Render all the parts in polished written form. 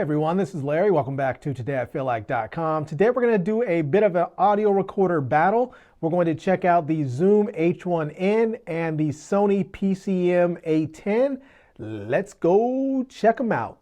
everyone, this is Larry. Welcome back to TodayIFeelLike.com. Today we're going to do a bit of an audio recorder battle. We're going to check out the Zoom H1n and the Sony PCM-A10. Let's go check them out.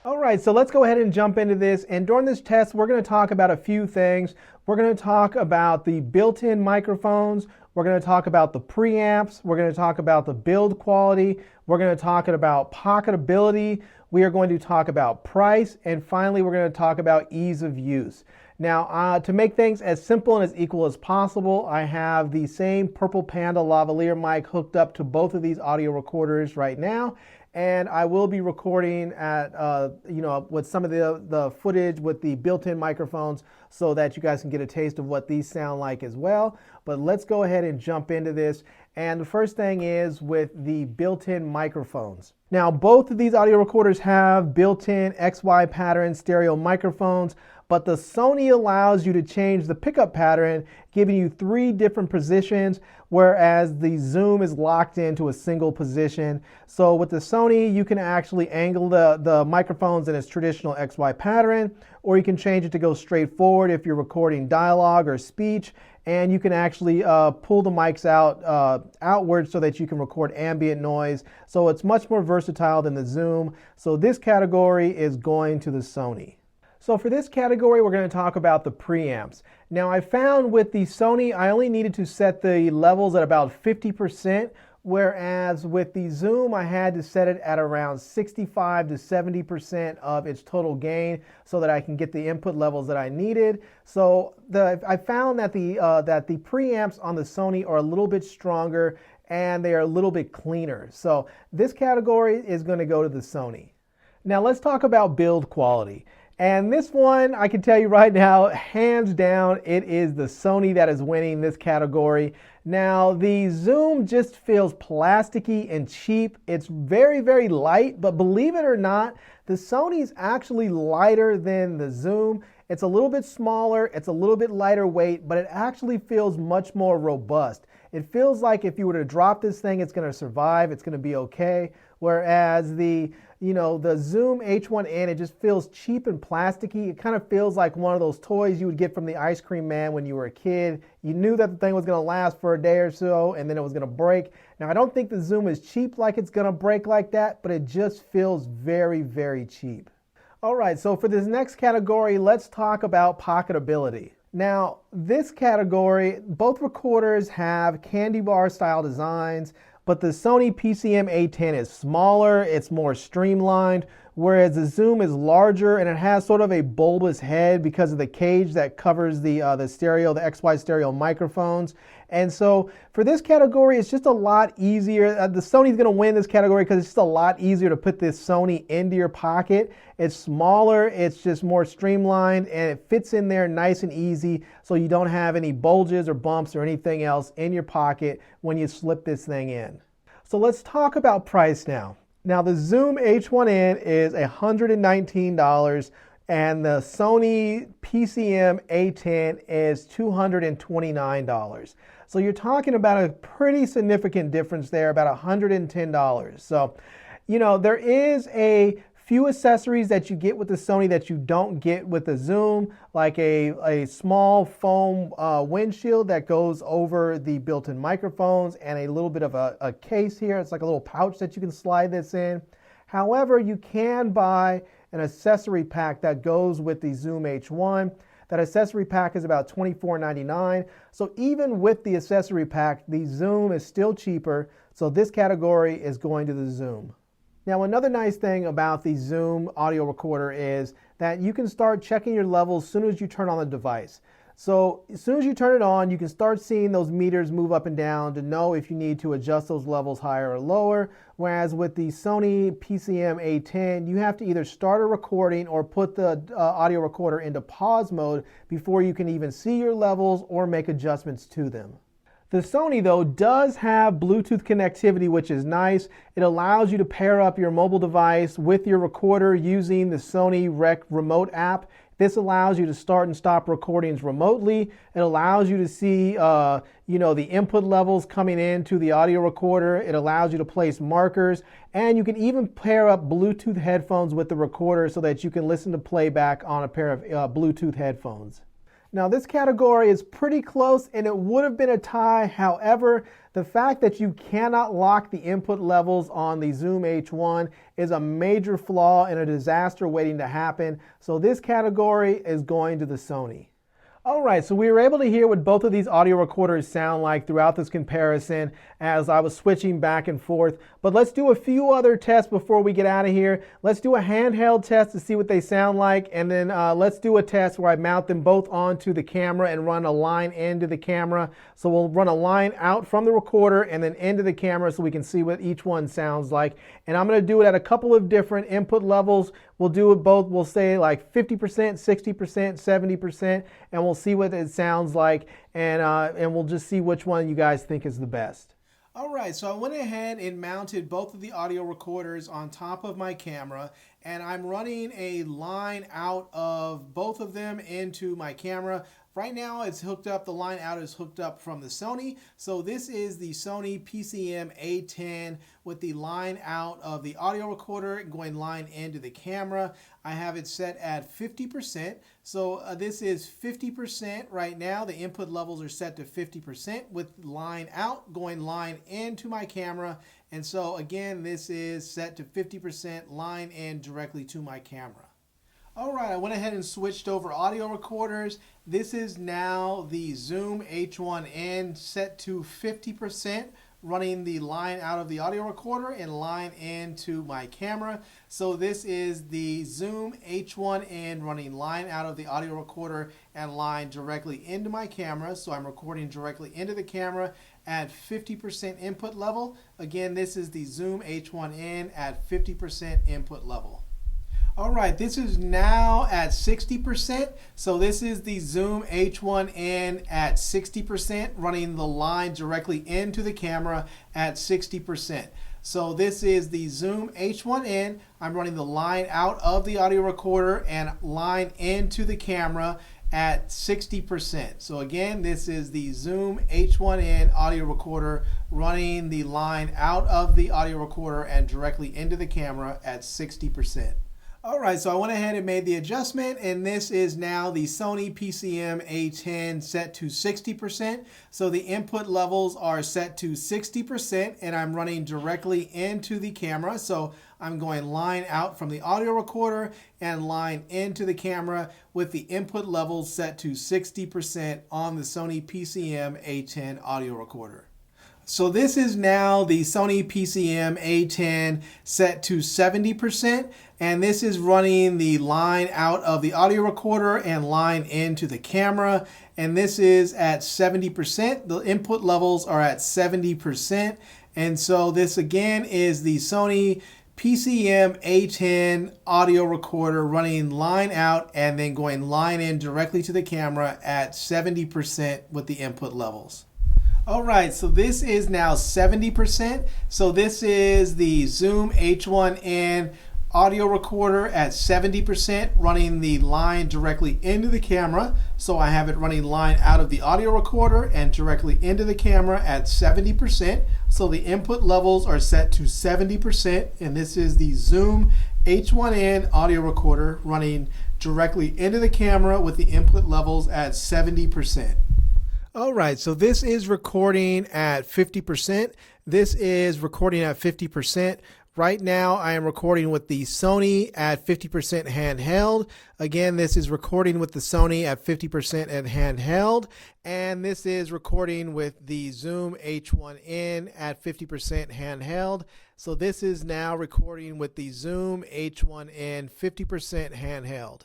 All right, so let's go ahead and jump into this. And during this test, we're going to talk about a few things. We're going to talk about the built-in microphones. We're going to talk about the preamps. We're going to talk about the build quality. We're going to talk about pocketability. We are going to talk about price. And finally, we're going to talk about ease of use. Now, to make things as simple and as equal as possible, I have the same Purple Panda lavalier mic hooked up to both of these audio recorders right now. And I will be recording at, with some of the footage with the built-in microphones so that you guys can get a taste of what these sound like as well. But let's go ahead and jump into this. And the first thing is with the built-in microphones. Now, both of these audio recorders have built-in XY pattern stereo microphones, but the Sony allows you to change the pickup pattern, giving you 3 different positions, whereas the Zoom is locked into a single position. So with the Sony, you can actually angle the microphones in its traditional XY pattern, or you can change it to go straight forward if you're recording dialogue or speech, and you can actually pull the mics out outward so that you can record ambient noise. So it's much more versatile than the Zoom. So this category is going to the Sony. So for this category, we're going to talk about the preamps. Now, I found with the Sony, I only needed to set the levels at about 50%, whereas with the Zoom, I had to set it at around 65 to 70% of its total gain so that I can get the input levels that I needed. So I found that the preamps on the Sony are a little bit stronger and they are a little bit cleaner. So this category is going to go to the Sony. Now, let's talk about build quality. And this one, I can tell you right now, hands down, it is the Sony that is winning this category. Now, the Zoom just feels plasticky and cheap. It's very, very light, but believe it or not, the Sony's actually lighter than the Zoom. It's a little bit smaller, it's a little bit lighter weight, but it actually feels much more robust. It feels like if you were to drop this thing, it's going to survive, it's going to be okay. Whereas the Zoom H1n, it just feels cheap and plasticky. It kind of feels like one of those toys you would get from the ice cream man when you were a kid. You knew that the thing was going to last for a day or so and then it was going to break. Now, I don't think the Zoom is cheap like it's going to break like that, but it just feels very, very cheap. All right, so for this next category, let's talk about pocketability. Now, this category, both recorders have candy bar style designs, but the Sony PCM-A10 is smaller, it's more streamlined, whereas the Zoom is larger and it has sort of a bulbous head because of the cage that covers the XY stereo microphones. And so for this category, it's just a lot easier. The Sony's going to win this category because it's just a lot easier to put this Sony into your pocket. It's smaller, it's just more streamlined, and it fits in there nice and easy so you don't have any bulges or bumps or anything else in your pocket when you slip this thing in. So let's talk about price now. Now, the Zoom H1n is $119 and the Sony PCM-A10 is $229. So you're talking about a pretty significant difference there, about $110. So, there is a few accessories that you get with the Sony that you don't get with the Zoom, like a small foam windshield that goes over the built-in microphones and a little bit of a case here. It's like a little pouch that you can slide this in. However, you can buy an accessory pack that goes with the Zoom H1. That accessory pack is about $24.99. So even with the accessory pack, the Zoom is still cheaper. So this category is going to the Zoom. Now, another nice thing about the Zoom audio recorder is that you can start checking your levels as soon as you turn on the device. So as soon as you turn it on, you can start seeing those meters move up and down to know if you need to adjust those levels higher or lower. Whereas with the Sony PCM-A10, you have to either start a recording or put the audio recorder into pause mode before you can even see your levels or make adjustments to them. The Sony, though, does have Bluetooth connectivity, which is nice. It allows you to pair up your mobile device with your recorder using the Sony Rec Remote app. This allows you to start and stop recordings remotely. It allows you to see the input levels coming into the audio recorder. It allows you to place markers, and you can even pair up Bluetooth headphones with the recorder so that you can listen to playback on a pair of Bluetooth headphones. Now this category is pretty close and it would have been a tie. However, the fact that you cannot lock the input levels on the Zoom H1 is a major flaw and a disaster waiting to happen. So this category is going to the Sony. All right, so we were able to hear what both of these audio recorders sound like throughout this comparison as I was switching back and forth. But let's do a few other tests before we get out of here. Let's do a handheld test to see what they sound like, and then let's do a test where I mount them both onto the camera and run a line into the camera. So we'll run a line out from the recorder and then into the camera so we can see what each one sounds like. And I'm going to do it at a couple of different input levels. We'll do it both, we'll say like 50%, 60%, 70%, and we'll see what it sounds like, and we'll just see which one you guys think is the best. All right, so I went ahead and mounted both of the audio recorders on top of my camera, and I'm running a line out of both of them into my camera. Right now it's hooked up, the line out is hooked up from the Sony. So this is the Sony PCM-A10 with the line out of the audio recorder going line into the camera. I have it set at 50%. So this is 50% right now. The input levels are set to 50% with line out going line into my camera. And so again, this is set to 50% line in directly to my camera. All right, I went ahead and switched over audio recorders. This is now the Zoom H1n set to 50%, running the line out of the audio recorder and line into my camera. So this is the Zoom H1n running line out of the audio recorder and line directly into my camera. So I'm recording directly into the camera at 50% input level. Again, this is the Zoom H1n at 50% input level. All right, this is now at 60%. So this is the Zoom H1n at 60%, running the line directly into the camera at 60%. So this is the Zoom H1n. I'm running the line out of the audio recorder and line into the camera at 60%. So again, this is the Zoom H1n audio recorder running the line out of the audio recorder and directly into the camera at 60%. All right, so I went ahead and made the adjustment, and this is now the Sony PCM-A10 set to 60%. So the input levels are set to 60%, and I'm running directly into the camera. So I'm going line out from the audio recorder and line into the camera with the input levels set to 60% on the Sony PCM-A10 audio recorder. So this is now the Sony PCM-A10 set to 70%, and this is running the line out of the audio recorder and line into the camera, and this is at 70%. The input levels are at 70%, and so this again is the Sony PCM-A10 audio recorder running line out and then going line in directly to the camera at 70% with the input levels. All right, so this is now 70%. So this is the Zoom H1n audio recorder at 70%, running the line directly into the camera. So I have it running line out of the audio recorder and directly into the camera at 70%. So the input levels are set to 70%, and this is the Zoom H1n audio recorder running directly into the camera with the input levels at 70%. All right, so this is recording at 50%. This is recording at 50%. Right now, I am recording with the Sony at 50% handheld. Again, this is recording with the Sony at 50% at handheld. And this is recording with the Zoom H1n at 50% handheld. So this is now recording with the Zoom H1n 50% handheld.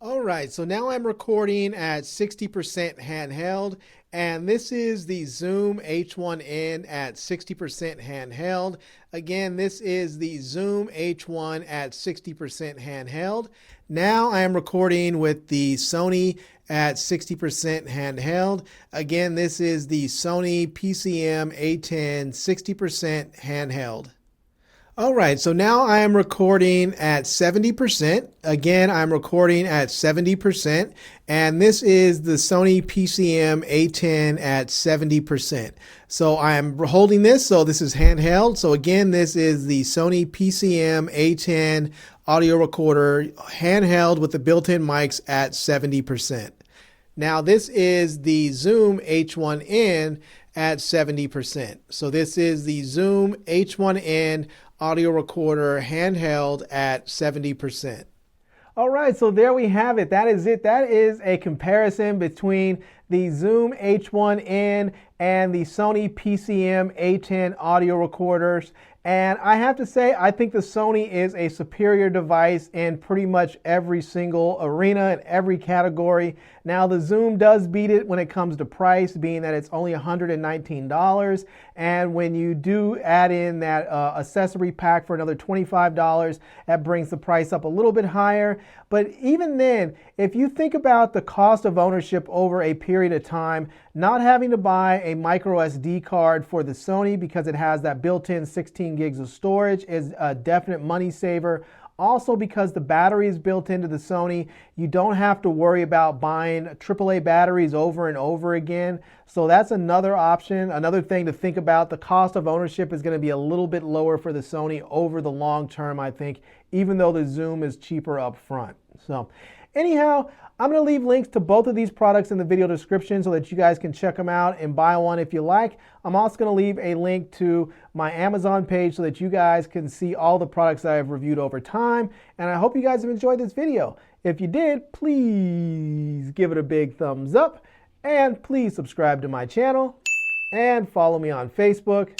All right, so now I'm recording at 60% handheld, and this is the Zoom H1n at 60% handheld. Again, this is the Zoom H1 at 60% handheld. Now I am recording with the Sony at 60% handheld. Again, this is the Sony PCM-A10 60% handheld. All right, so now I am recording at 70%. Again, I'm recording at 70%, and this is the Sony PCM-A10 at 70%. So I am holding this, so this is handheld. So again, this is the Sony PCM-A10 audio recorder, handheld with the built-in mics at 70%. Now this is the Zoom H1n at 70%. So this is the Zoom H1n audio recorder handheld at 70%. All right, so there we have it. That is it. That is a comparison between the Zoom H1n and the Sony PCM-A10 audio recorders. And I have to say, I think the Sony is a superior device in pretty much every single arena and every category. Now, the Zoom does beat it when it comes to price, being that it's only $119. And when you do add in that accessory pack for another $25, that brings the price up a little bit higher. But even then, if you think about the cost of ownership over a period of time, not having to buy a micro SD card for the Sony because it has that built-in 16 gigs of storage is a definite money saver. Also, because the battery is built into the Sony, you don't have to worry about buying AAA batteries over and over again. So that's another option, another thing to think about. The cost of ownership is going to be a little bit lower for the Sony over the long term, I think, even though the Zoom is cheaper up front. So anyhow, I'm going to leave links to both of these products in the video description so that you guys can check them out and buy one if you like. I'm also going to leave a link to my Amazon page so that you guys can see all the products that I've reviewed over time. And I hope you guys have enjoyed this video. If you did, please give it a big thumbs up and please subscribe to my channel and follow me on Facebook.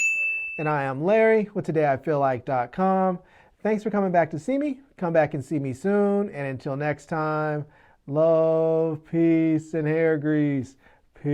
And I am Larry with TodayIFeelLike.com. Thanks for coming back to see me. Come back and see me soon. And until next time, love, peace, and hair grease. Peace.